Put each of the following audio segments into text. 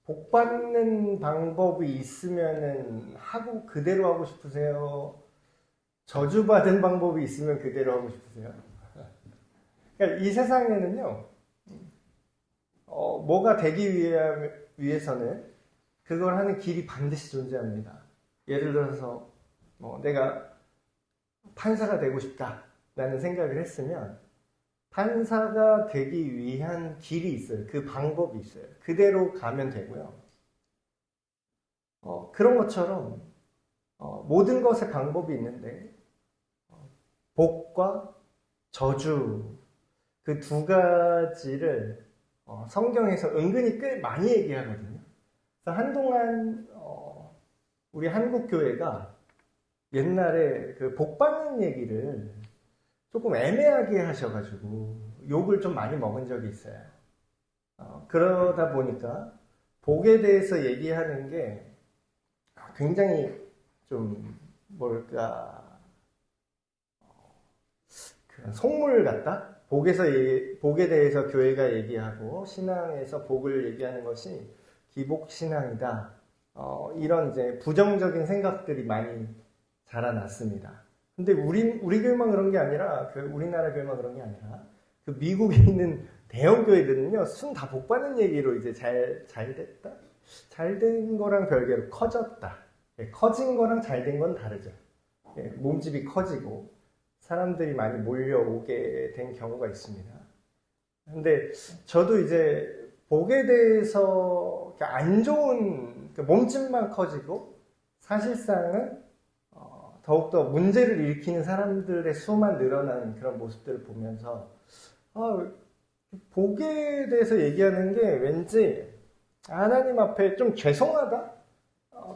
복 받는 방법이 있으면은 하고 그대로 하고 싶으세요? 저주받은 방법이 있으면 그대로 하고 싶으세요? 그러니까 이 세상에는요, 뭐가 되기 위해서는 그걸 하는 길이 반드시 존재합니다. 예를 들어서 내가 판사가 되고 싶다라는 생각을 했으면 판사가 되기 위한 길이 있어요. 그 방법이 있어요. 그대로 가면 되고요. 그런 것처럼 모든 것에 방법이 있는데 복과 저주 그 두 가지를 성경에서 은근히 꽤 많이 얘기하거든요. 그래서 한동안 우리 한국 교회가 옛날에 그 복 받는 얘기를 조금 애매하게 하셔가지고 욕을 좀 많이 먹은 적이 있어요. 그러다 보니까 복에 대해서 얘기하는 게 굉장히 좀 뭘까 그런 속물 같다? 복에 대해서 교회가 얘기하고 신앙에서 복을 얘기하는 것이 기복신앙이다. 이런 이제 부정적인 생각들이 많이 자라났습니다. 근데 우리 교회만 그런 게 아니라, 우리나라 교회만 그런 게 아니라, 그 미국에 있는 대형 교회들은요, 순 다 복 받는 얘기로 이제 잘 됐다? 잘 된 거랑 별개로 커졌다. 커진 거랑 잘 된 건 다르죠. 몸집이 커지고, 사람들이 많이 몰려오게 된 경우가 있습니다. 근데 저도 이제 복에 대해서 안 좋은 몸집만 커지고 사실상은 더욱더 문제를 일으키는 사람들의 수만 늘어나는 그런 모습들을 보면서 복에 대해서 얘기하는 게 왠지 하나님 앞에 좀 죄송하다?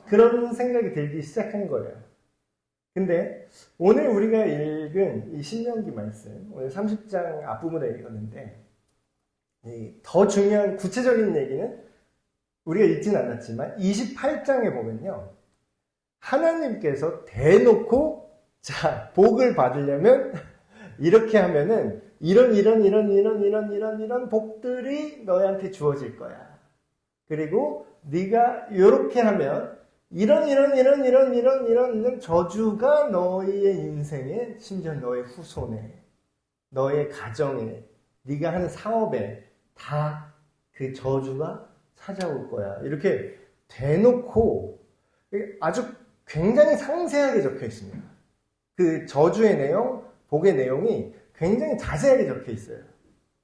그런 생각이 들기 시작한 거예요. 근데 오늘 우리가 읽은 이 신명기 말씀, 오늘 30장 앞부분에 읽었는데 더 중요한 구체적인 얘기는 우리가 읽진 않았지만 28장에 보면요. 하나님께서 대놓고 자, 복을 받으려면 이렇게 하면은 이런 복들이 너희한테 주어질 거야. 그리고 네가 이렇게 하면 이런 저주가 너희의 인생에, 심지어 너의 후손에, 너의 가정에, 네가 하는 사업에 다 그 저주가 찾아올 거야. 이렇게 대놓고 아주 굉장히 상세하게 적혀 있습니다. 그 저주의 내용, 복의 내용이 굉장히 자세하게 적혀 있어요.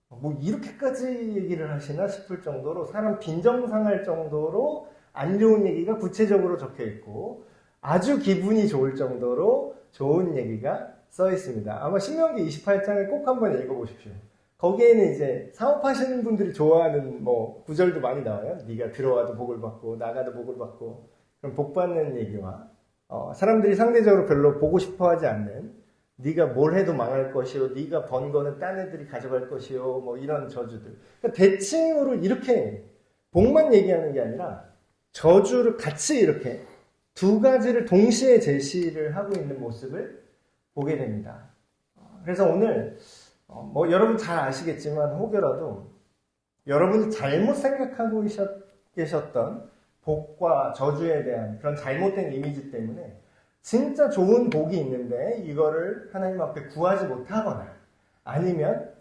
뭐 이렇게까지 얘기를 하시나 싶을 정도로 사람 빈정상할 정도로 안 좋은 얘기가 구체적으로 적혀 있고 아주 기분이 좋을 정도로 좋은 얘기가 써 있습니다. 아마 신명기 28장을 꼭 한번 읽어보십시오. 거기에는 이제 사업하시는 분들이 좋아하는 구절도 많이 나와요. 네가 들어와도 복을 받고 나가도 복을 받고 그럼 복 받는 얘기와 사람들이 상대적으로 별로 보고 싶어하지 않는 네가 뭘 해도 망할 것이요, 네가 번 거는 딴 애들이 가져갈 것이요, 이런 저주들. 그러니까 대칭으로 이렇게 복만 얘기하는 게 아니라 저주를 같이 이렇게 두 가지를 동시에 제시를 하고 있는 모습을 보게 됩니다. 그래서 오늘 여러분 잘 아시겠지만 혹여라도 여러분이 잘못 생각하고 계셨던 복과 저주에 대한 그런 잘못된 이미지 때문에 진짜 좋은 복이 있는데 이거를 하나님 앞에 구하지 못하거나 아니면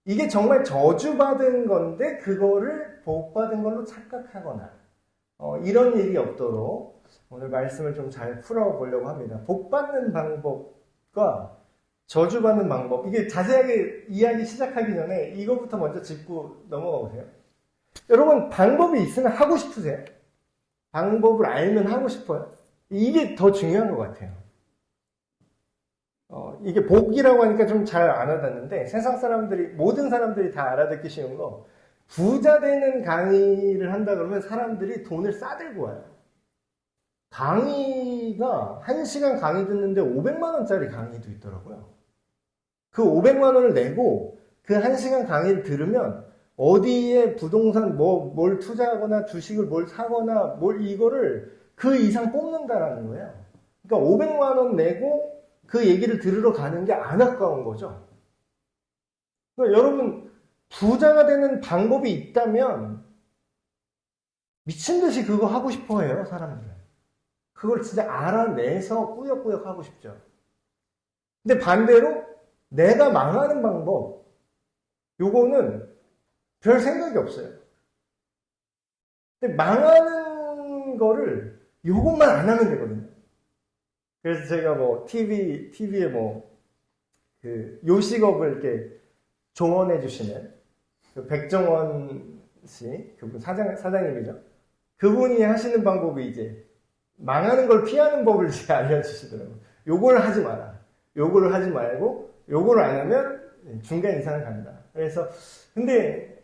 이게 정말 저주받은 건데 그거를 복받은 걸로 착각하거나 이런 일이 없도록 오늘 말씀을 좀 잘 풀어보려고 합니다. 복받는 방법과 저주받는 방법, 이게 자세하게 이야기 시작하기 전에 이거부터 먼저 짚고 넘어가 보세요. 여러분 방법이 있으면 하고 싶으세요? 방법을 알면 하고 싶어요? 이게 더 중요한 것 같아요. 이게 복이라고 하니까 좀 잘 안 와닿는데 세상 사람들이, 모든 사람들이 다 알아듣기 쉬운 거, 부자 되는 강의를 한다 그러면 사람들이 돈을 싸들고 와요. 강의가 1시간 강의 듣는데 500만 원짜리 강의도 있더라고요. 그 500만 원을 내고 그 1시간 강의를 들으면 어디에 부동산 뭘 투자하거나 주식을 뭘 사거나 이거를 그 이상 뽑는다라는 거예요. 그러니까 500만 원 내고 그 얘기를 들으러 가는 게 안 아까운 거죠. 그러니까 여러분 부자가 되는 방법이 있다면 미친 듯이 그거 하고 싶어 해요, 사람들은. 그걸 진짜 알아내서 꾸역꾸역 하고 싶죠. 근데 반대로 내가 망하는 방법, 요거는 별 생각이 없어요. 근데 망하는 거를 요것만 안 하면 되거든요. 그래서 제가 뭐 TV에 뭐 그 요식업을 이렇게 조언해 주시는 그 백종원 씨, 그분 사장님이죠. 그분이 하시는 방법이 이제 망하는 걸 피하는 법을 이제 알려주시더라고요. 요걸 하지 마라. 요거를 하지 말고 요거를 안 하면 중간 이상을 간다. 그래서 근데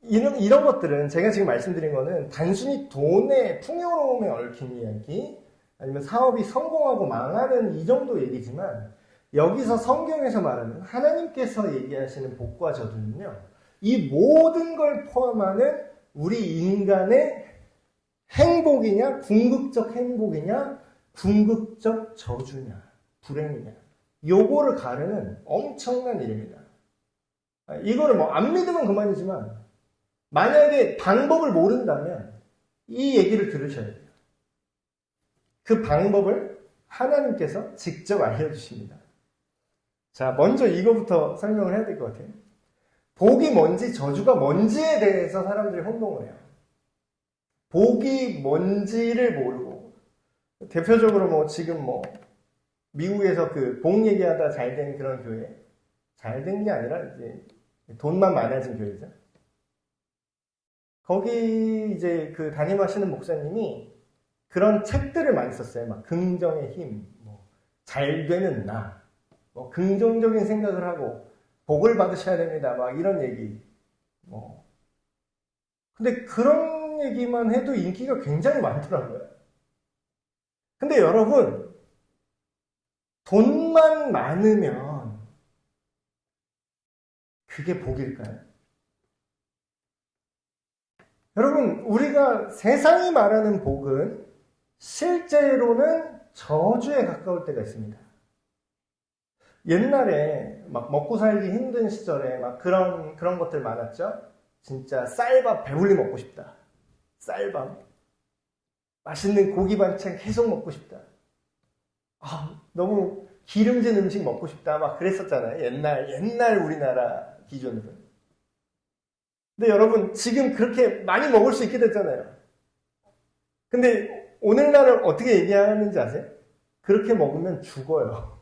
이런 것들은 제가 지금 말씀드린 거는 단순히 돈의 풍요로움에 얽힌 이야기 아니면 사업이 성공하고 망하는 이 정도 얘기지만 여기서 성경에서 말하는 하나님께서 얘기하시는 복과 저주는요. 이 모든 걸 포함하는 우리 인간의 행복이냐 궁극적 행복이냐 궁극적 저주냐 불행이냐 요거를 가르는 엄청난 일입니다. 이거를 뭐 안 믿으면 그만이지만 만약에 방법을 모른다면 이 얘기를 들으셔야 돼요. 그 방법을 하나님께서 직접 알려주십니다. 자, 먼저 이거부터 설명을 해야 될 것 같아요. 복이 뭔지 저주가 뭔지에 대해서 사람들이 혼동을 해요. 복이 뭔지를 모르고 대표적으로 뭐 지금 뭐 미국에서 그 복 얘기하다 잘 된 그런 교회 잘 된 게 아니라 이제 돈만 많아진 교회죠. 거기 이제 그 담임하시는 목사님이 그런 책들을 많이 썼어요. 막 긍정의 힘, 뭐 잘 되는 나, 뭐 긍정적인 생각을 하고 복을 받으셔야 됩니다. 막 이런 얘기. 뭐 근데 그런 얘기만 해도 인기가 굉장히 많더라고요. 근데 여러분 돈만 많으면 그게 복일까요? 여러분 우리가 세상이 말하는 복은 실제로는 저주에 가까울 때가 있습니다. 옛날에 막 먹고 살기 힘든 시절에 막 그런 것들 많았죠? 진짜 쌀밥 배불리 먹고 싶다. 쌀밥. 맛있는 고기 반찬 계속 먹고 싶다. 너무 기름진 음식 먹고 싶다. 막 그랬었잖아요. 옛날 우리나라 기준으로. 근데 여러분, 지금 그렇게 많이 먹을 수 있게 됐잖아요. 근데 오늘날은 어떻게 얘기하는지 아세요? 그렇게 먹으면 죽어요.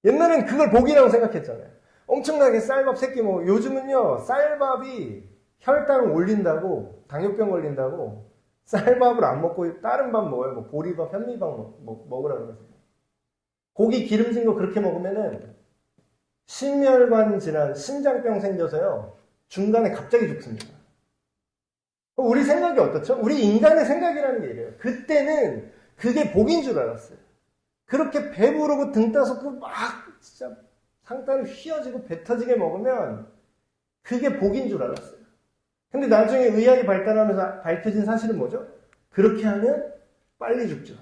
옛날엔 그걸 복이라고 생각했잖아요. 엄청나게 쌀밥 새끼 뭐 요즘은요 쌀밥이 혈당을 올린다고 당뇨병 걸린다고 쌀밥을 안 먹고 다른 밥 먹어요. 뭐 보리밥, 현미밥 먹으라고 그러세요. 고기 기름진 거 그렇게 먹으면은 심혈관 질환, 심장병 생겨서요 중간에 갑자기 죽습니다. 우리 생각이 어떻죠? 우리 인간의 생각이라는 게 이래요. 그때는 그게 복인 줄 알았어요. 그렇게 배부르고 등 따서 막 진짜 상단을 휘어지고 배 터지게 먹으면 그게 복인 줄 알았어요. 근데 나중에 의학이 발달하면서 밝혀진 사실은 뭐죠? 그렇게 하면 빨리 죽죠.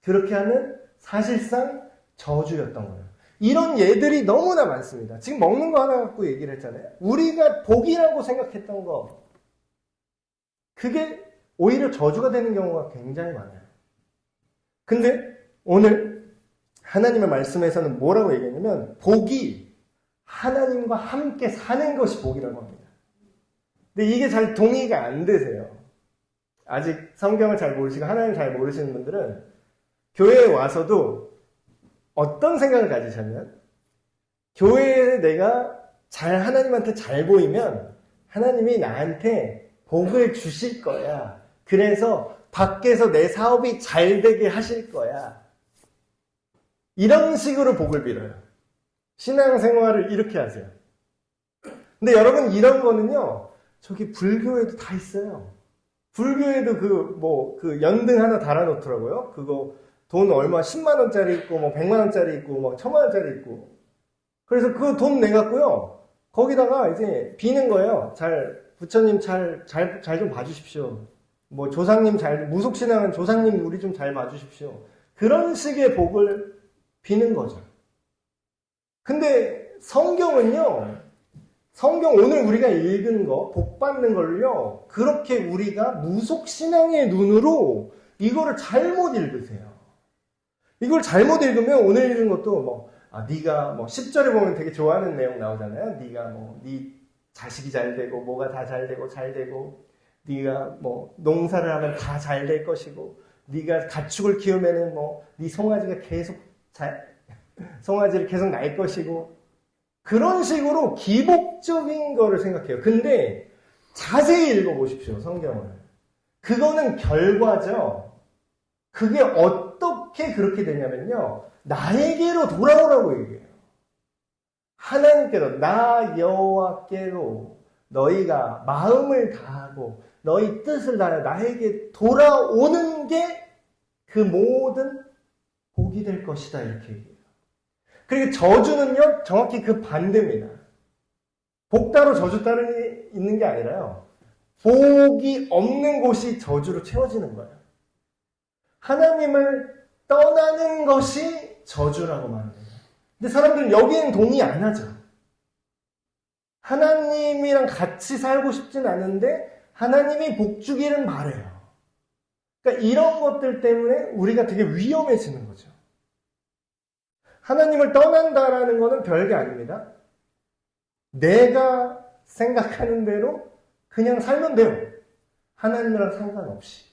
그렇게 하면 사실상 저주였던 거예요. 이런 예들이 너무나 많습니다. 지금 먹는 거 하나 갖고 얘기를 했잖아요. 우리가 복이라고 생각했던 거 그게 오히려 저주가 되는 경우가 굉장히 많아요. 근데 오늘 하나님의 말씀에서는 뭐라고 얘기했냐면 복이 하나님과 함께 사는 것이 복이라고 합니다. 근데 이게 잘 동의가 안 되세요. 아직 성경을 잘 모르시고 하나님을 잘 모르시는 분들은 교회에 와서도 어떤 생각을 가지셨냐면 교회에 내가 하나님한테 잘 보이면 하나님이 나한테 복을 주실 거야. 그래서 밖에서 내 사업이 잘 되게 하실 거야. 이런 식으로 복을 빌어요. 신앙생활을 이렇게 하세요. 근데 여러분 이런 거는요. 저기 불교에도 다 있어요. 불교에도 그 연등 하나 달아놓더라고요. 그거 돈 얼마 10만 원짜리 있고 뭐 100만 원짜리 있고 뭐 1000만 원짜리 있고. 그래서 그 돈 내갖고요. 거기다가 이제 비는 거예요. 부처님 잘 좀 봐주십시오. 뭐 조상님 무속신앙은 조상님 우리 좀 잘 봐주십시오. 그런 식의 복을 비는 거죠. 근데 성경은요. 성경 오늘 우리가 읽은 거, 복 받는 걸요, 그렇게 우리가 무속신앙의 눈으로 이거를 잘못 읽으세요. 이걸 잘못 읽으면 오늘 읽은 것도 네가 10절에 보면 되게 좋아하는 내용 나오잖아요. 네가 네 자식이 잘 되고, 뭐가 다 잘 되고, 네가 농사를 하면 다 잘 될 것이고, 네가 가축을 키우면은 네 송아지가 계속 송아지를 계속 날 것이고, 그런 식으로 기복적인 거를 생각해요. 근데 자세히 읽어보십시오, 성경을. 그거는 결과죠. 그게 어떻게 그렇게 되냐면요, 나에게로 돌아오라고 얘기해요. 하나님께로, 나 여호와께로 너희가 마음을 다하고 너희 뜻을 다하여 나에게 돌아오는 게 그 모든 복이 될 것이다, 이렇게 얘기해요. 그리고 저주는요, 정확히 그 반대입니다. 복 따로 저주 따로 있는 게 아니라요, 복이 없는 곳이 저주로 채워지는 거예요. 하나님을 떠나는 것이 저주라고 말합니다. 근데 사람들은 여기에는 동의 안 하죠. 하나님이랑 같이 살고 싶진 않은데 하나님이 복 주기를 바래요. 그러니까 이런 것들 때문에 우리가 되게 위험해지는 거죠. 하나님을 떠난다라는 것은 별게 아닙니다. 내가 생각하는 대로 그냥 살면 돼요. 하나님이랑 상관없이.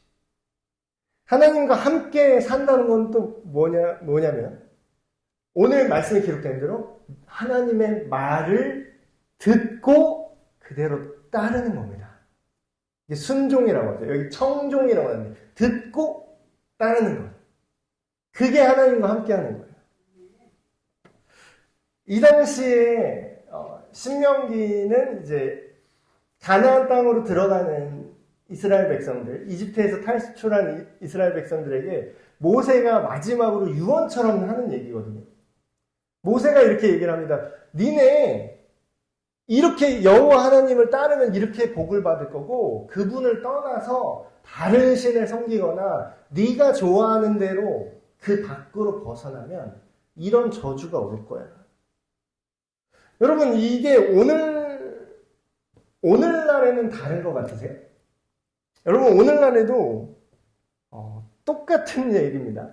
하나님과 함께 산다는 건 또 뭐냐면, 오늘 말씀에 기록된 대로 하나님의 말을 듣고 그대로 따르는 겁니다. 이게 순종이라고 하죠. 여기 청종이라고 하는데, 듣고 따르는 거예요. 그게 하나님과 함께 하는 거예요. 이 당시에 신명기는 이제 가나안 땅으로 들어가는 이스라엘 백성들, 이집트에서 탈출한 이스라엘 백성들에게 모세가 마지막으로 유언처럼 하는 얘기거든요. 모세가 이렇게 얘기를 합니다. 니네 이렇게 여호와 하나님을 따르면 이렇게 복을 받을 거고, 그분을 떠나서 다른 신을 섬기거나 네가 좋아하는 대로 그 밖으로 벗어나면 이런 저주가 올 거야. 여러분, 이게 오늘날에는 다른 것 같으세요? 여러분, 오늘날에도 똑같은 얘기입니다.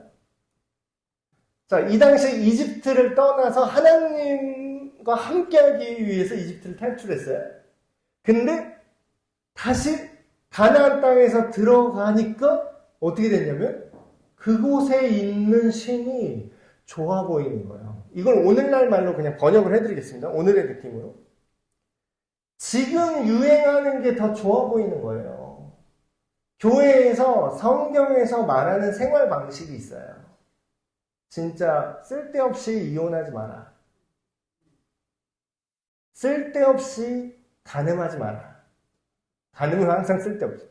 자, 이 당시에 이집트를 떠나서 하나님과 함께하기 위해서 이집트를 탈출했어요. 근데 다시 가나안 땅에서 들어가니까 어떻게 됐냐면 그곳에 있는 신이 좋아 보이는 거예요. 이걸 오늘날 말로 그냥 번역을 해드리겠습니다. 오늘의 느낌으로. 지금 유행하는 게 더 좋아 보이는 거예요. 교회에서, 성경에서 말하는 생활 방식이 있어요. 진짜 쓸데없이 이혼하지 마라. 쓸데없이 간음하지 마라. 간음은 항상 쓸데없죠.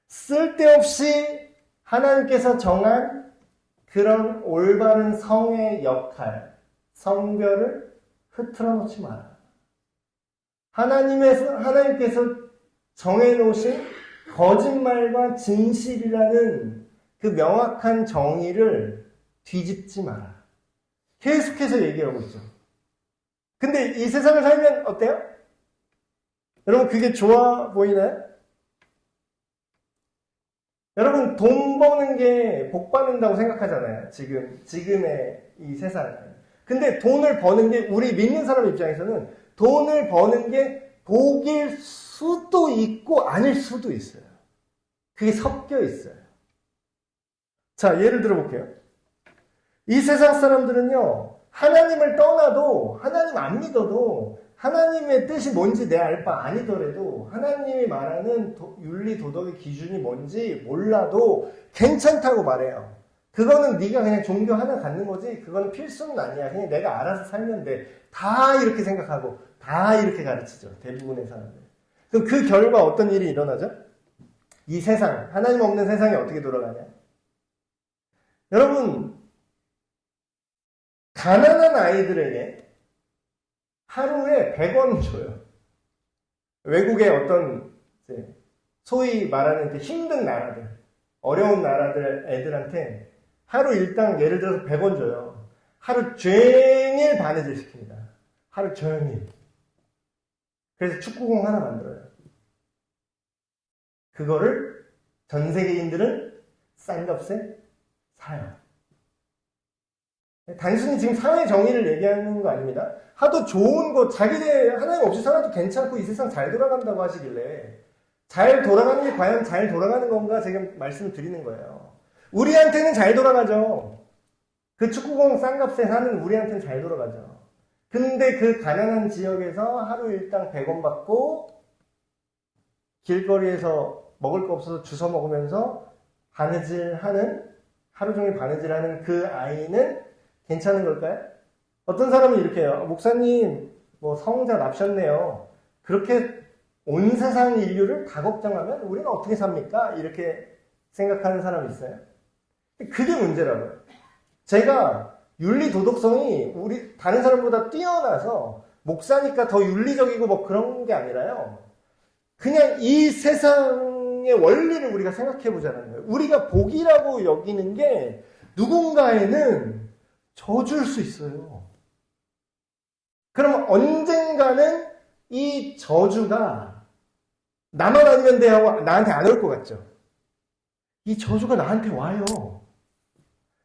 쓸데없이 하나님께서 정한 그런 올바른 성의 역할, 성별을 흐트러 놓지 마라. 하나님께서 정해놓으신 거짓말과 진실이라는 그 명확한 정의를 뒤집지 마라. 계속해서 얘기하고 있죠. 근데 이 세상을 살면 어때요? 여러분, 그게 좋아 보이나요? 여러분, 돈 버는 게 복 받는다고 생각하잖아요. 지금의 이 세상은. 근데 돈을 버는 게, 우리 믿는 사람 입장에서는 돈을 버는 게 복일 수도 있고 아닐 수도 있어요. 그게 섞여 있어요. 자, 예를 들어볼게요. 이 세상 사람들은요, 하나님을 떠나도, 하나님 안 믿어도, 하나님의 뜻이 뭔지 내 알 바 아니더라도, 하나님이 말하는 윤리 도덕의 기준이 뭔지 몰라도 괜찮다고 말해요. 그거는 네가 그냥 종교 하나 갖는 거지, 그거는 필수는 아니야. 그냥 내가 알아서 살면 돼. 다 이렇게 생각하고 다 이렇게 가르치죠, 대부분의 사람들. 그럼 그 결과 어떤 일이 일어나죠? 이 세상, 하나님 없는 세상이 어떻게 돌아가냐? 여러분, 가난한 아이들에게 하루에 100원 줘요. 외국의 어떤 소위 말하는 그 힘든 나라들, 어려운 나라들 애들한테 하루 일당 예를 들어서 100원 줘요. 하루 종일 바느질 시킵니다. 하루 종일. 그래서 축구공 하나 만들어요. 그거를 전 세계인들은 싼 값에 사요. 단순히 지금 사회 정의를 얘기하는 거 아닙니다. 하도 좋은 거, 자기네 하나님 없이 살아도 괜찮고 이 세상 잘 돌아간다고 하시길래 잘 돌아가는 게 과연 잘 돌아가는 건가 지금 말씀을 드리는 거예요. 우리한테는 잘 돌아가죠. 그 축구공 싼 값에 사는 우리한테는 잘 돌아가죠. 근데 그 가난한 지역에서 하루 일당 100원 받고 길거리에서 먹을 거 없어서 주워 먹으면서 바느질하는, 하루 종일 바느질하는 그 아이는 괜찮은 걸까요? 어떤 사람은 이렇게 해요. 목사님, 뭐 성자 납셨네요. 그렇게 온 세상 인류를 다 걱정하면 우리는 어떻게 삽니까? 이렇게 생각하는 사람이 있어요. 그게 문제라고요. 제가 윤리 도덕성이 우리 다른 사람보다 뛰어나서 목사니까 더 윤리적이고 뭐 그런 게 아니라요. 그냥 이 세상의 원리를 우리가 생각해 보자는 거예요. 우리가 복이라고 여기는 게 누군가에는 져줄 수 있어요. 그럼 언젠가는 이 저주가 나만 아니면 돼 하고 나한테 안 올 것 같죠? 이 저주가 나한테 와요.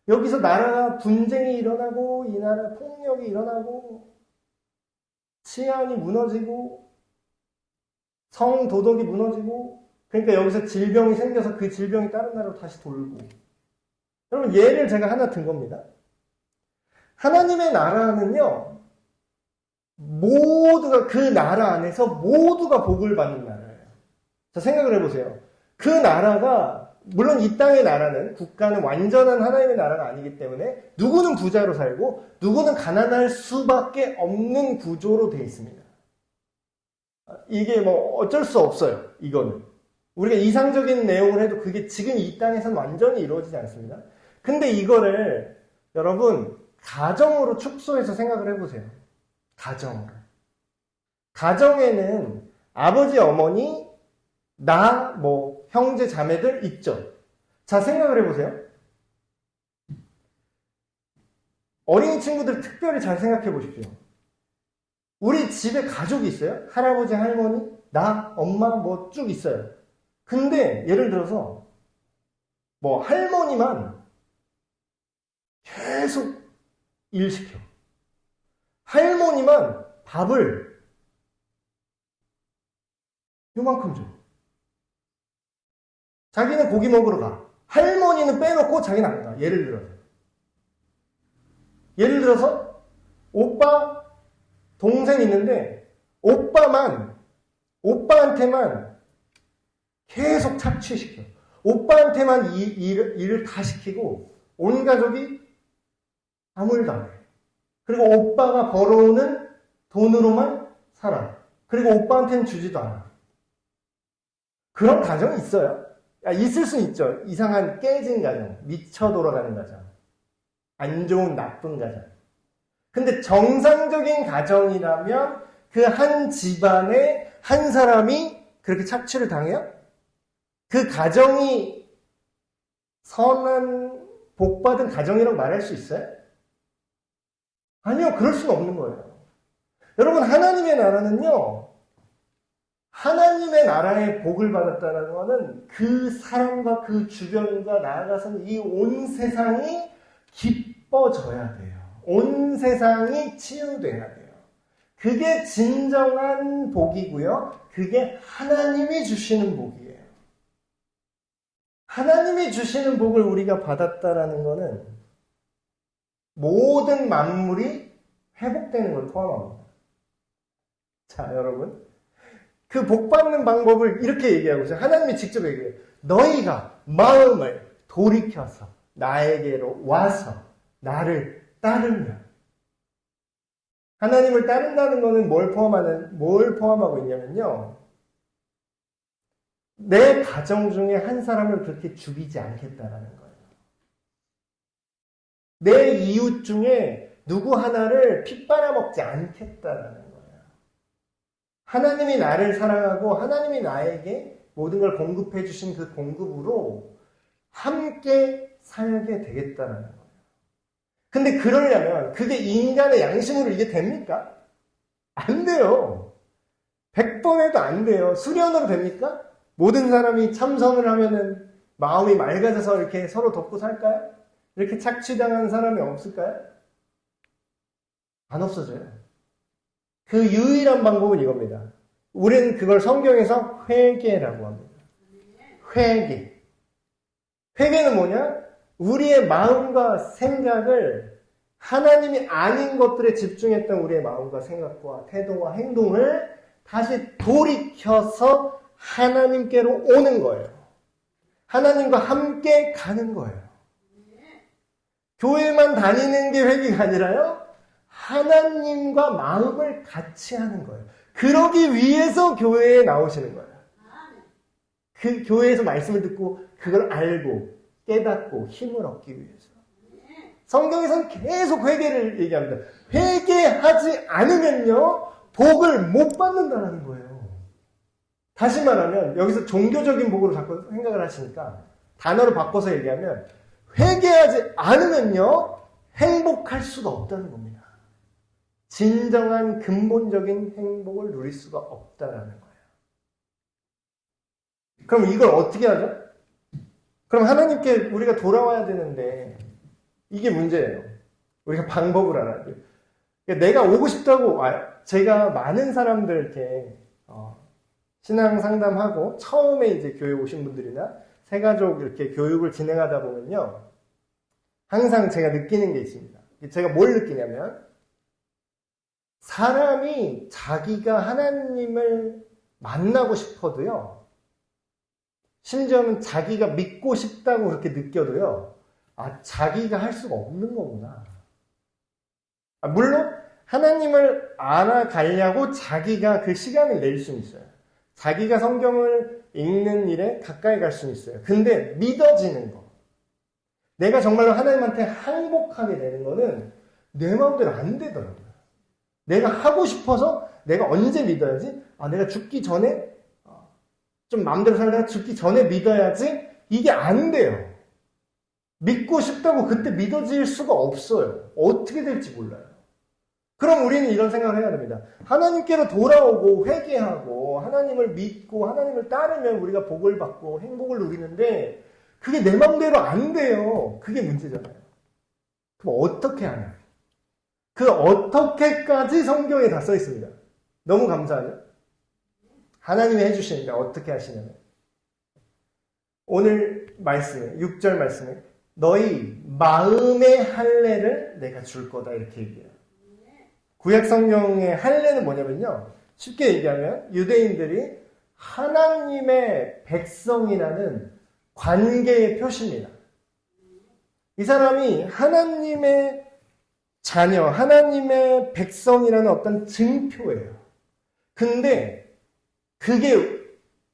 여기서 나라가 분쟁이 일어나고 이 나라 폭력이 일어나고 치안이 무너지고 성도덕이 무너지고 그러니까 여기서 질병이 생겨서 그 질병이 다른 나라로 다시 돌고 여러분 예를 제가 하나 든 겁니다. 하나님의 나라는요 모두가 그 나라 안에서 모두가 복을 받는 나라예요. 자 생각을 해보세요. 그 나라가 물론 이 땅의 나라는 국가는 완전한 하나님의 나라가 아니기 때문에 누구는 부자로 살고 누구는 가난할 수밖에 없는 구조로 되어 있습니다. 이게 뭐 어쩔 수 없어요. 이거는 우리가 이상적인 내용을 해도 그게 지금 이 땅에서는 완전히 이루어지지 않습니다. 근데 이거를 여러분 가정으로 축소해서 생각을 해보세요. 가정으로. 가정에는 아버지, 어머니, 나, 뭐 형제, 자매들 있죠. 자 생각을 해보세요. 어린이 친구들 특별히 잘 생각해 보십시오. 우리 집에 가족이 있어요. 할아버지, 할머니, 나, 엄마 뭐 쭉 있어요. 근데 예를 들어서 뭐 할머니만 계속 일 시켜. 할머니만 밥을 요만큼 줘. 자기는 고기 먹으러 가. 할머니는 빼놓고 자기는 안 가. 예를 들어서 오빠 동생 있는데 오빠한테만 계속 착취시켜. 오빠한테만 일을 다 시키고 온 가족이 아무 일도 안 해. 그리고 오빠가 벌어오는 돈으로만 살아. 그리고 오빠한테는 주지도 않아. 그런 가정이 있어요. 있을 수 있죠. 이상한 깨진 가정, 미쳐 돌아가는 가정, 안 좋은 나쁜 가정. 근데 정상적인 가정이라면 그 한 집안에 한 사람이 그렇게 착취를 당해요? 그 가정이 선한 복받은 가정이라고 말할 수 있어요? 아니요, 그럴 수는 없는 거예요. 여러분, 하나님의 나라는요, 하나님의 나라의 복을 받았다는 것은 그 사람과 그 주변과 나아가서는 이 온 세상이 기뻐져야 돼요. 온 세상이 치유돼야 돼요. 그게 진정한 복이고요. 그게 하나님이 주시는 복이에요. 하나님이 주시는 복을 우리가 받았다라는 것은 모든 만물이 회복되는 걸 포함합니다. 자, 여러분. 그 복 받는 방법을 이렇게 얘기하고 있어요. 하나님이 직접 얘기해요. 너희가 마음을 돌이켜서 나에게로 와서 나를 따르면. 하나님을 따른다는 것은 뭘 포함하고 있냐면요. 내 가정 중에 한 사람을 그렇게 죽이지 않겠다라는 거예요. 내 이웃 중에 누구 하나를 피 빨아먹지 않겠다라는 거예요. 하나님이 나를 사랑하고 하나님이 나에게 모든 걸 공급해 주신 그 공급으로 함께 살게 되겠다는 거예요. 근데 그러려면 그게 인간의 양심으로 이게 됩니까? 안 돼요. 100번 해도 안 돼요. 수련으로 됩니까? 모든 사람이 참선을 하면은 마음이 맑아져서 이렇게 서로 돕고 살까요? 이렇게 착취당한 사람이 없을까요? 안 없어져요. 그 유일한 방법은 이겁니다. 우리는 그걸 성경에서 회개라고 합니다. 회개. 회개는 뭐냐? 우리의 마음과 생각을 하나님이 아닌 것들에 집중했던 우리의 마음과 생각과 태도와 행동을 다시 돌이켜서 하나님께로 오는 거예요. 하나님과 함께 가는 거예요. 교회만 다니는 게 회개가 아니라요. 하나님과 마음을 같이 하는 거예요. 그러기 위해서 교회에 나오시는 거예요. 그 교회에서 말씀을 듣고 그걸 알고 깨닫고 힘을 얻기 위해서. 성경에서는 계속 회개를 얘기합니다. 회개하지 않으면요 복을 못 받는다는 거예요. 다시 말하면 여기서 종교적인 복으로 자꾸 생각을 하시니까 단어를 바꿔서 얘기하면 회개하지 않으면요 행복할 수가 없다는 겁니다. 진정한 근본적인 행복을 누릴 수가 없다는 거예요. 그럼 이걸 어떻게 하죠? 그럼 하나님께 우리가 돌아와야 되는데 이게 문제예요. 우리가 방법을 알아야 돼요. 내가 오고 싶다고 와요. 제가 많은 사람들께 신앙 상담하고 처음에 이제 교회 오신 분들이나 새가족 이렇게 교육을 진행하다 보면요. 항상 제가 느끼는 게 있습니다. 제가 뭘 느끼냐면 사람이 자기가 하나님을 만나고 싶어도요. 심지어는 자기가 믿고 싶다고 그렇게 느껴도요. 자기가 할 수가 없는 거구나. 물론 하나님을 알아가려고 자기가 그 시간을 낼 수는 있어요. 자기가 성경을 읽는 일에 가까이 갈 수는 있어요. 근데 믿어지는 거. 내가 정말로 하나님한테 항복하게 되는 거는 내 마음대로 안 되더라고요. 내가 하고 싶어서 내가 언제 믿어야지? 내가 죽기 전에 좀 마음대로 살다가 죽기 전에 믿어야지? 이게 안 돼요. 믿고 싶다고 그때 믿어질 수가 없어요. 어떻게 될지 몰라요. 그럼 우리는 이런 생각을 해야 됩니다. 하나님께로 돌아오고 회개하고 하나님을 믿고 하나님을 따르면 우리가 복을 받고 행복을 누리는데 그게 내 마음대로 안 돼요. 그게 문제잖아요. 그럼 어떻게 하냐? 그 어떻게까지 성경에 다 써 있습니다. 너무 감사하죠? 하나님이 해주시는데 어떻게 하시냐면 오늘 말씀에 6절 말씀에 너희 마음의 할례를 내가 줄 거다 이렇게 얘기해요. 구약 성경의 할례는 뭐냐면요. 쉽게 얘기하면 유대인들이 하나님의 백성이라는 관계의 표시입니다. 이 사람이 하나님의 자녀, 하나님의 백성이라는 어떤 증표예요. 근데 그게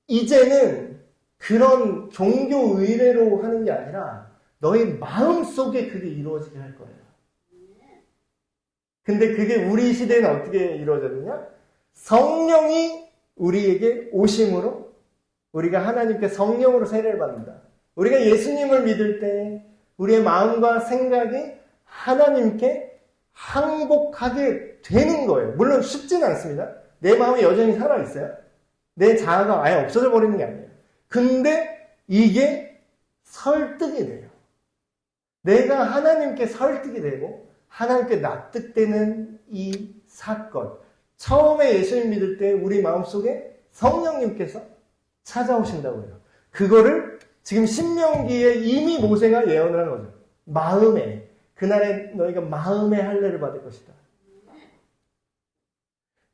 이제는 그런 종교 의례로 하는 게 아니라 너희 마음속에 그게 이루어지게 할 거예요. 근데 그게 우리 시대에는 어떻게 이루어졌느냐? 성령이 우리에게 오심으로 우리가 하나님께 성령으로 세례를 받는다. 우리가 예수님을 믿을 때 우리의 마음과 생각이 하나님께 항복하게 되는 거예요. 물론 쉽지는 않습니다. 내 마음이 여전히 살아있어요. 내 자아가 아예 없어져 버리는 게 아니에요. 근데 이게 설득이 돼요. 내가 하나님께 설득이 되고 하나님께 납득되는 이 사건. 처음에 예수님 믿을 때 우리 마음속에 성령님께서 찾아오신다고 해요. 그거를 지금 신명기에 이미 모세가 예언을 한 거죠. 마음에. 그날에 너희가 마음의 할례를 받을 것이다.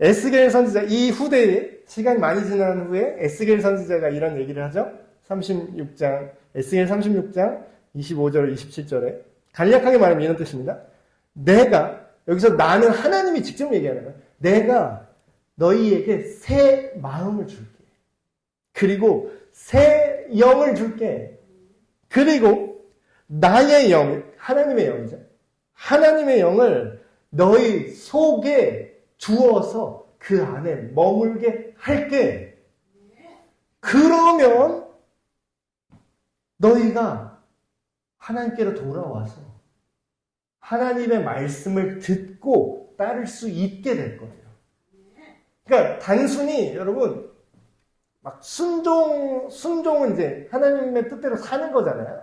에스겔 선지자, 이 후대에 시간이 많이 지난 후에 에스겔 선지자가 이런 얘기를 하죠. 36장, 에스겔 36장 25절, 27절에 간략하게 말하면 이런 뜻입니다. 내가, 여기서 나는 하나님이 직접 얘기하는 거예요. 내가 너희에게 새 마음을 줄게. 그리고 새 영을 줄게. 그리고 나의 영, 하나님의 영이죠. 하나님의 영을 너희 속에 주어서 그 안에 머물게 할게. 그러면 너희가 하나님께로 돌아와서 하나님의 말씀을 듣고 따를 수 있게 될 거예요. 그러니까 단순히 여러분 막 순종은 이제 하나님의 뜻대로 사는 거잖아요.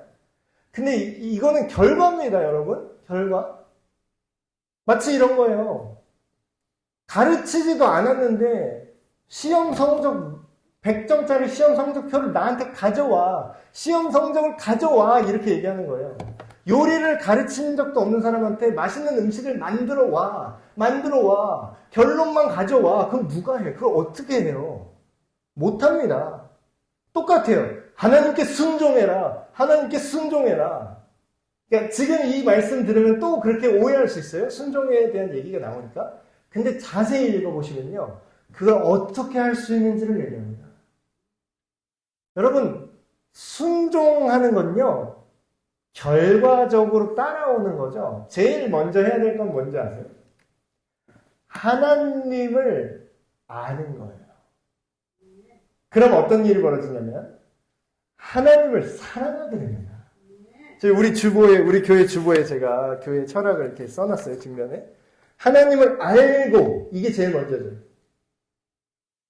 근데 이거는 결과입니다, 여러분. 결과. 마치 이런 거예요. 가르치지도 않았는데 시험 성적 100점짜리 시험 성적표를 나한테 가져와. 시험 성적을 가져와. 이렇게 얘기하는 거예요. 요리를 가르친 적도 없는 사람한테 맛있는 음식을 만들어 와. 결론만 가져와. 그럼 누가 해? 그걸 어떻게 해요? 못합니다. 똑같아요. 하나님께 순종해라. 그러니까 지금 이 말씀 들으면 또 그렇게 오해할 수 있어요. 순종에 대한 얘기가 나오니까. 근데 자세히 읽어보시면요. 그걸 어떻게 할 수 있는지를 얘기합니다. 여러분, 순종하는 건요. 결과적으로 따라오는 거죠. 제일 먼저 해야 될 건 뭔지 아세요? 하나님을 아는 거예요. 그럼 어떤 일이 벌어지냐면 하나님을 사랑하게 됩니다. 우리 교회 주보에 제가 교회 철학을 이렇게 써놨어요. 뒷면에. 하나님을 알고, 이게 제일 먼저죠.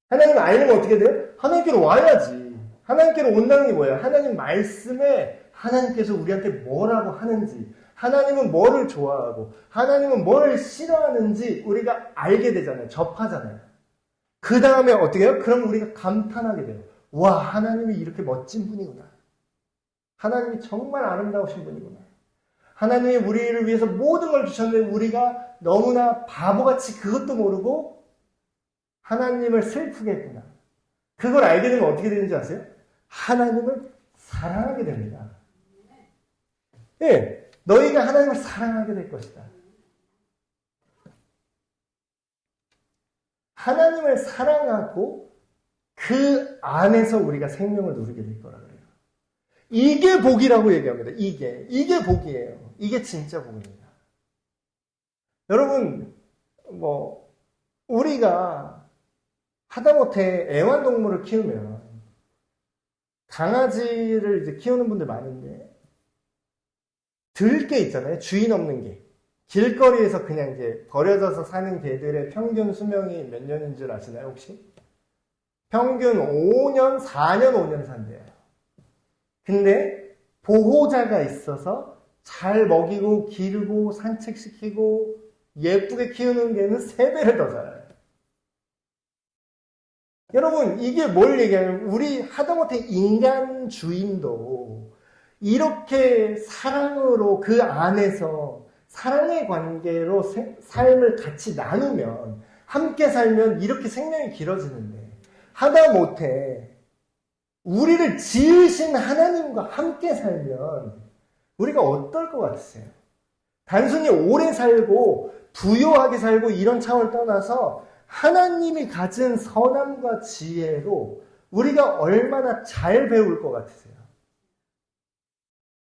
하나님을 알면 어떻게 돼요? 하나님께로 와야지. 하나님께로 온다는 게 뭐예요? 하나님 말씀에 하나님께서 우리한테 뭐라고 하는지, 하나님은 뭐를 좋아하고, 하나님은 뭐를 싫어하는지 우리가 알게 되잖아요. 접하잖아요. 그 다음에 어떻게 해요? 그럼 우리가 감탄하게 돼요. 와, 하나님이 이렇게 멋진 분이구나. 하나님이 정말 아름다우신 분이구나. 하나님이 우리를 위해서 모든 걸 주셨는데 우리가 너무나 바보같이 그것도 모르고 하나님을 슬프게 했구나. 그걸 알게 되면 어떻게 되는지 아세요? 하나님을 사랑하게 됩니다. 예, 너희가 하나님을 사랑하게 될 것이다. 하나님을 사랑하고 그 안에서 우리가 생명을 누리게 될 거라 그래요. 이게 복이라고 얘기합니다. 이게 복이에요. 이게 진짜 복입니다. 여러분, 우리가 하다못해 애완동물을 키우면 강아지를 이제 키우는 분들 많은데 들개 있잖아요. 주인 없는 개. 길거리에서 그냥 이제 버려져서 사는 개들의 평균 수명이 몇 년인 줄 아시나요, 혹시? 평균 5년, 5년 산대요. 근데 보호자가 있어서 잘 먹이고 기르고 산책시키고 예쁘게 키우는 개는 3배를 더 살아요. 여러분, 이게 뭘 얘기하냐면 우리 하다못해 인간 주인도 이렇게 사랑으로 그 안에서 사랑의 관계로 삶을 같이 나누면, 함께 살면 이렇게 생명이 길어지는데, 하다못해 우리를 지으신 하나님과 함께 살면 우리가 어떨 것 같으세요? 단순히 오래 살고 부요하게 살고 이런 차원을 떠나서 하나님이 가진 선함과 지혜로 우리가 얼마나 잘 배울 것 같으세요?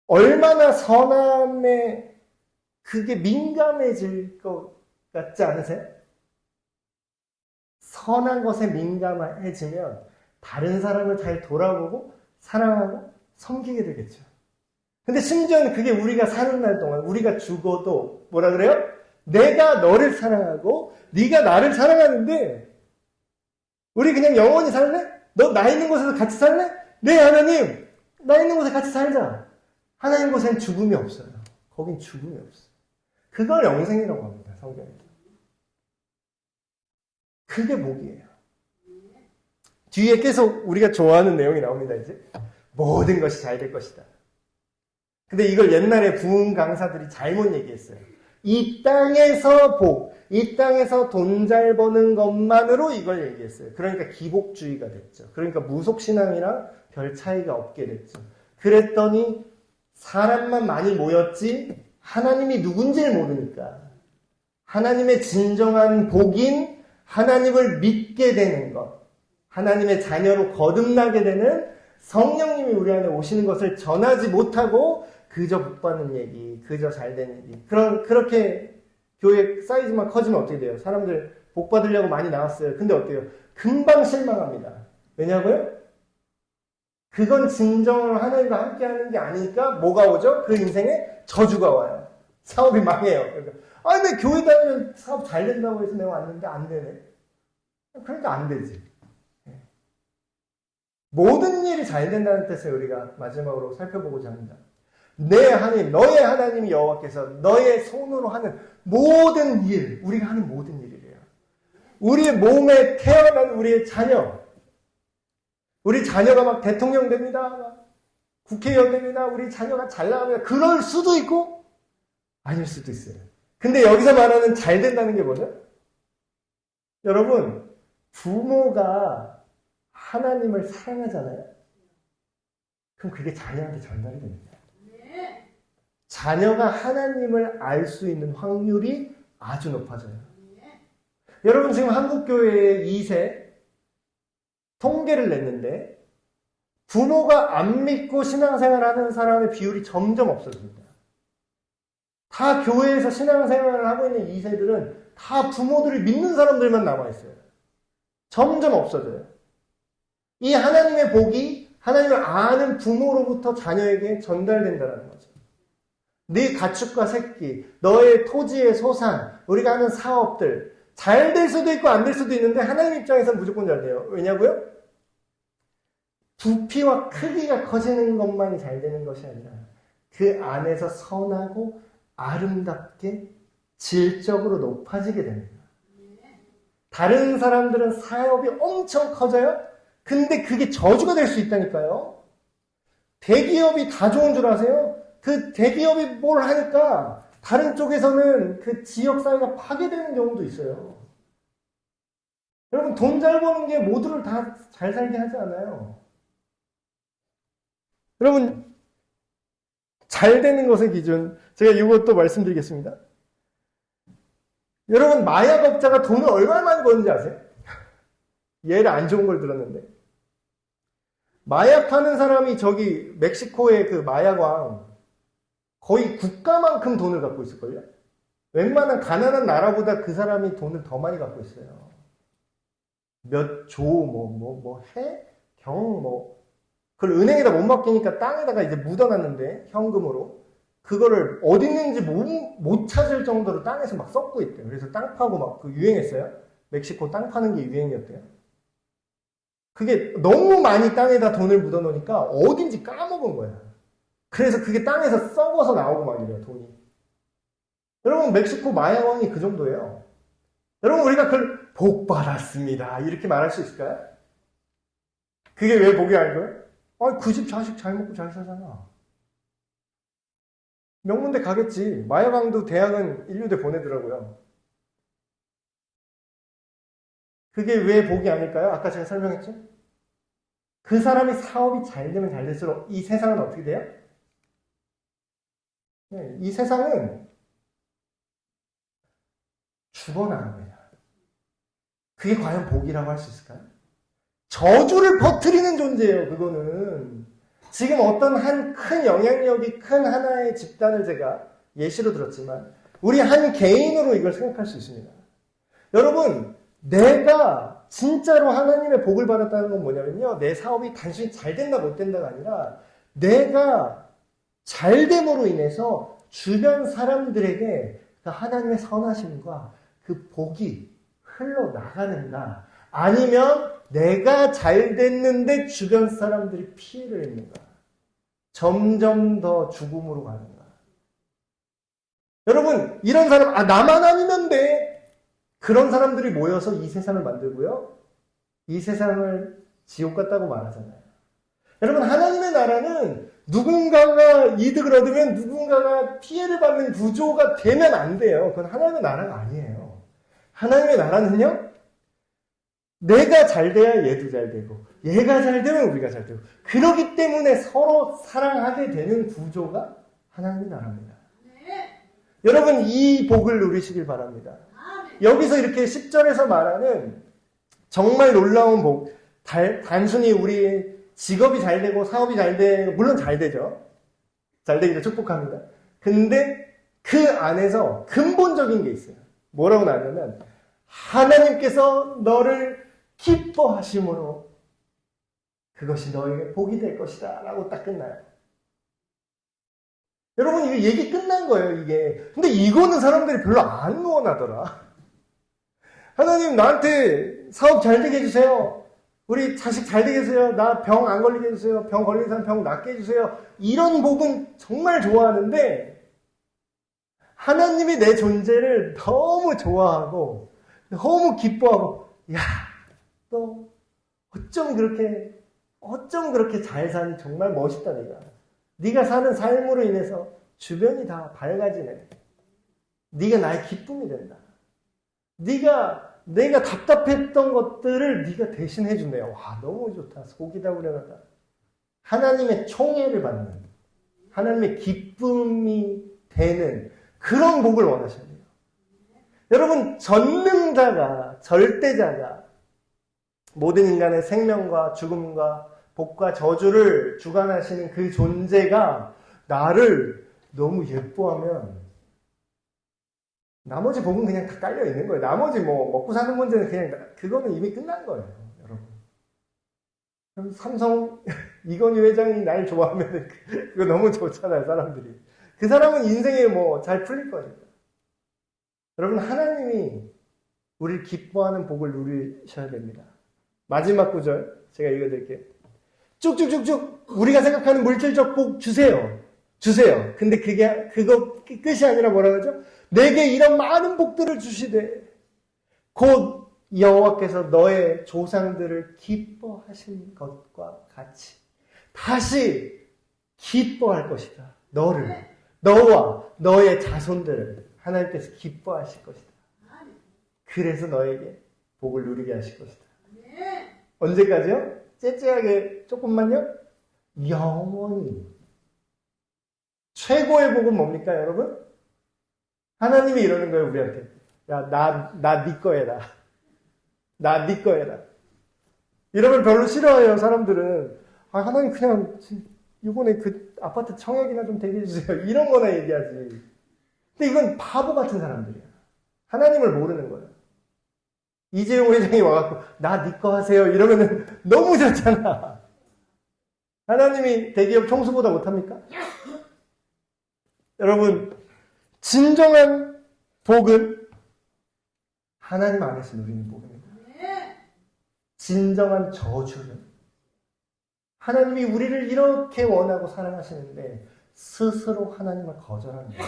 얼마나 선함에 그게 민감해질 것 같지 않으세요? 선한 것에 민감해지면 다른 사람을 잘 돌아보고 사랑하고 섬기게 되겠죠. 근데 심지어는 그게 우리가 사는 날 동안 우리가 죽어도 뭐라 그래요? 내가 너를 사랑하고 네가 나를 사랑하는데 우리 그냥 영원히 살래? 너 나 있는 곳에서 같이 살래? 네, 하나님, 나 있는 곳에 같이 살자. 하나님 곳엔 죽음이 없어요. 거긴 죽음이 없어요. 그걸 영생이라고 합니다. 성경에서. 그게 복이에요. 뒤에 계속 우리가 좋아하는 내용이 나옵니다. 이제 모든 것이 잘 될 것이다. 근데 이걸 옛날에 부흥 강사들이 잘못 얘기했어요. 이 땅에서 복, 이 땅에서 돈 잘 버는 것만으로 이걸 얘기했어요. 그러니까 기복주의가 됐죠. 그러니까 무속신앙이랑 별 차이가 없게 됐죠. 그랬더니 사람만 많이 모였지 하나님이 누군지를 모르니까 하나님의 진정한 복인 하나님을 믿게 되는 것, 하나님의 자녀로 거듭나게 되는 성령님이 우리 안에 오시는 것을 전하지 못하고 그저 복받는 얘기, 그저 잘된 얘기. 그렇게 교회 사이즈만 커지면 어떻게 돼요? 사람들 복받으려고 많이 나왔어요. 근데 어때요? 금방 실망합니다. 왜냐고요? 그건 진정으로 하나님과 함께 하는 게 아니니까 뭐가 오죠? 그 인생에 저주가 와요. 사업이 망해요. 그러니까, 내 교회 다니면 사업 잘 된다고 해서 내가 왔는데 안 되네. 그러니까 안 되지. 모든 일이 잘 된다는 뜻을 우리가 마지막으로 살펴보고자 합니다. 내 하나님, 너의 하나님 여호와께서 너의 손으로 하는 모든 일, 우리가 하는 모든 일이래요. 우리의 몸에 태어난 우리의 자녀, 우리 자녀가 막 대통령 됩니다, 막 국회의원 됩니다, 우리 자녀가 잘 나갑니다. 그럴 수도 있고 아닐 수도 있어요. 근데 여기서 말하는 잘 된다는 게 뭐죠? 여러분, 부모가 하나님을 사랑하잖아요. 그럼 그게 자녀한테 전달이 됩니다. 자녀가 하나님을 알 수 있는 확률이 아주 높아져요. 여러분, 지금 한국교회의 2세 통계를 냈는데 부모가 안 믿고 신앙생활하는 사람의 비율이 점점 없어집니다. 다 교회에서 신앙생활을 하고 있는 2세들은 다 부모들이 믿는 사람들만 남아있어요. 점점 없어져요. 이 하나님의 복이 하나님을 아는 부모로부터 자녀에게 전달된다는 거죠. 네 가축과 새끼, 너의 토지의 소산, 우리가 하는 사업들 잘 될 수도 있고 안 될 수도 있는데 하나님 입장에서는 무조건 잘 돼요. 왜냐고요? 부피와 크기가 커지는 것만이 잘 되는 것이 아니라 그 안에서 선하고 아름답게 질적으로 높아지게 됩니다. 다른 사람들은 사업이 엄청 커져요? 근데 그게 저주가 될 수 있다니까요. 대기업이 다 좋은 줄 아세요? 그 대기업이 뭘 하니까 다른 쪽에서는 그 지역사회가 파괴되는 경우도 있어요. 여러분, 돈 잘 버는 게 모두를 다 잘 살게 하지 않아요. 여러분, 잘 되는 것의 기준, 제가 이것도 말씀드리겠습니다. 여러분, 마약업자가 돈을 얼마나 많이 버는지 아세요? 얘를 안 좋은 걸 들었는데. 마약 파는 사람이 저기 멕시코의 그 마약왕, 거의 국가만큼 돈을 갖고 있을걸요? 웬만한 가난한 나라보다 그 사람이 돈을 더 많이 갖고 있어요. 몇 조, 해? 그걸 은행에다 못 맡기니까 땅에다가 이제 묻어놨는데, 현금으로. 그거를 어디 있는지 못 찾을 정도로 땅에서 막 썩고 있대요. 그래서 땅 파고 막 그 유행했어요. 멕시코 땅 파는 게 유행이었대요. 그게 너무 많이 땅에다 돈을 묻어놓으니까 어딘지 까먹은 거야. 그래서 그게 땅에서 썩어서 나오고 막 이래요, 돈이. 여러분, 멕시코 마약왕이 그 정도예요. 여러분, 우리가 그걸 복 받았습니다, 이렇게 말할 수 있을까요? 그게 왜 복이 아닌 거예요? 그 집 자식 잘 먹고 잘 살잖아. 명문대 가겠지. 마약왕도 대학은 인류대 보내더라고요. 그게 왜 복이 아닐까요? 아까 제가 설명했죠? 그 사람이 사업이 잘 되면 잘 될수록 이 세상은 어떻게 돼요? 이 세상은 죽어나갑니다. 그게 과연 복이라고 할 수 있을까요? 저주를 퍼뜨리는 존재예요, 그거는. 지금 어떤 한 큰 영향력이 큰 하나의 집단을 제가 예시로 들었지만 우리 한 개인으로 이걸 생각할 수 있습니다. 여러분, 내가 진짜로 하나님의 복을 받았다는 건 뭐냐면요, 내 사업이 단순히 잘 된다 못 된다가 아니라 내가 잘됨으로 인해서 주변 사람들에게 그 하나님의 선하심과 그 복이 흘러나가는가, 아니면 내가 잘 됐는데 주변 사람들이 피해를 입는가, 점점 더 죽음으로 가는가. 여러분, 이런 사람, 나만 아니면 돼, 그런 사람들이 모여서 이 세상을 만들고요, 이 세상을 지옥 같다고 말하잖아요. 여러분, 하나님의 나라는 누군가가 이득을 얻으면 누군가가 피해를 받는 구조가 되면 안 돼요. 그건 하나님의 나라가 아니에요. 하나님의 나라는요, 내가 잘 돼야 얘도 잘 되고, 얘가 잘 되면 우리가 잘 되고, 그렇기 때문에 서로 사랑하게 되는 구조가 하나님의 나라입니다. 네. 여러분, 이 복을 누리시길 바랍니다. 여기서 이렇게 10절에서 말하는 정말 놀라운 복, 단순히 우리 직업이 잘 되고 사업이 잘 되고, 물론 잘 되죠. 잘 되기를 축복합니다. 근데 그 안에서 근본적인 게 있어요. 뭐라고 나오냐면, 하나님께서 너를 기뻐하심으로 그것이 너에게 복이 될 것이다 라고 딱 끝나요. 여러분, 이게 얘기 끝난 거예요, 이게. 근데 이거는 사람들이 별로 안 원하더라. 하나님 나한테 사업 잘 되게 해주세요. 우리 자식 잘 되게 해주세요. 나 병 안 걸리게 해주세요. 병 걸린 사람 병 낫게 해주세요. 이런 복은 정말 좋아하는데 하나님이 내 존재를 너무 좋아하고 너무 기뻐하고 야, 너 어쩜 그렇게 잘 사니 정말 멋있다 네가. 네가 사는 삶으로 인해서 주변이 다 밝아지네. 네가 나의 기쁨이 된다. 내가 답답했던 것들을 네가 대신해 준대. 와, 너무 좋다. 속이 다 우려나다. 하나님의 총애를 받는, 하나님의 기쁨이 되는 그런 복을 원하셔야 돼요. 여러분, 전능자가, 절대자가 모든 인간의 생명과 죽음과 복과 저주를 주관하시는 그 존재가 나를 너무 예뻐하면 나머지 복은 그냥 다 깔려 있는 거예요. 나머지 뭐 먹고 사는 문제는 그냥 그거는 이미 끝난 거예요, 여러분. 그럼 삼성 이건희 회장이 날 좋아하면 그거 너무 좋잖아요, 사람들이. 그 사람은 인생에 뭐 잘 풀릴 거니까. 여러분, 하나님이 우리를 기뻐하는 복을 누리셔야 됩니다. 마지막 구절 제가 읽어드릴게요. 쭉쭉쭉쭉 우리가 생각하는 물질적 복 주세요. 근데 그거 끝이 아니라 뭐라 그러죠? 내게 이런 많은 복들을 주시되 곧 여호와께서 너의 조상들을 기뻐하신 것과 같이 다시 기뻐할 것이다. 너와 너의 자손들을 하나님께서 기뻐하실 것이다. 그래서 너에게 복을 누리게 하실 것이다. 언제까지요? 째째하게 조금만요? 영원히. 최고의 복은 뭡니까, 여러분? 하나님이 이러는 거예요, 우리한테. 야, 나 네 거 해라. 나 네 거 해라. 이러면 별로 싫어해요, 사람들은. 아, 하나님 그냥 이번에 그 아파트 청약이나 좀 되게 해주세요. 이런 거나 얘기하지. 근데 이건 바보 같은 사람들이야. 하나님을 모르는 거예요. 이재용 회장이 와갖고 나 네 거 하세요. 이러면은 너무 좋잖아. 하나님이 대기업 총수보다 못합니까? 여러분, 진정한 복은 하나님 안에서 누리는 복입니다. 진정한 저주는 하나님이 우리를 이렇게 원하고 사랑하시는데 스스로 하나님을 거절하는 거예요.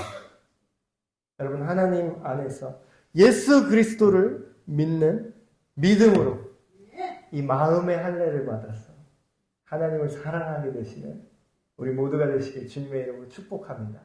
여러분, 하나님 안에서 예수 그리스도를 믿는 믿음으로 이 마음의 할례를 받아서 하나님을 사랑하게 되시는 우리 모두가 되시길 주님의 이름으로 축복합니다.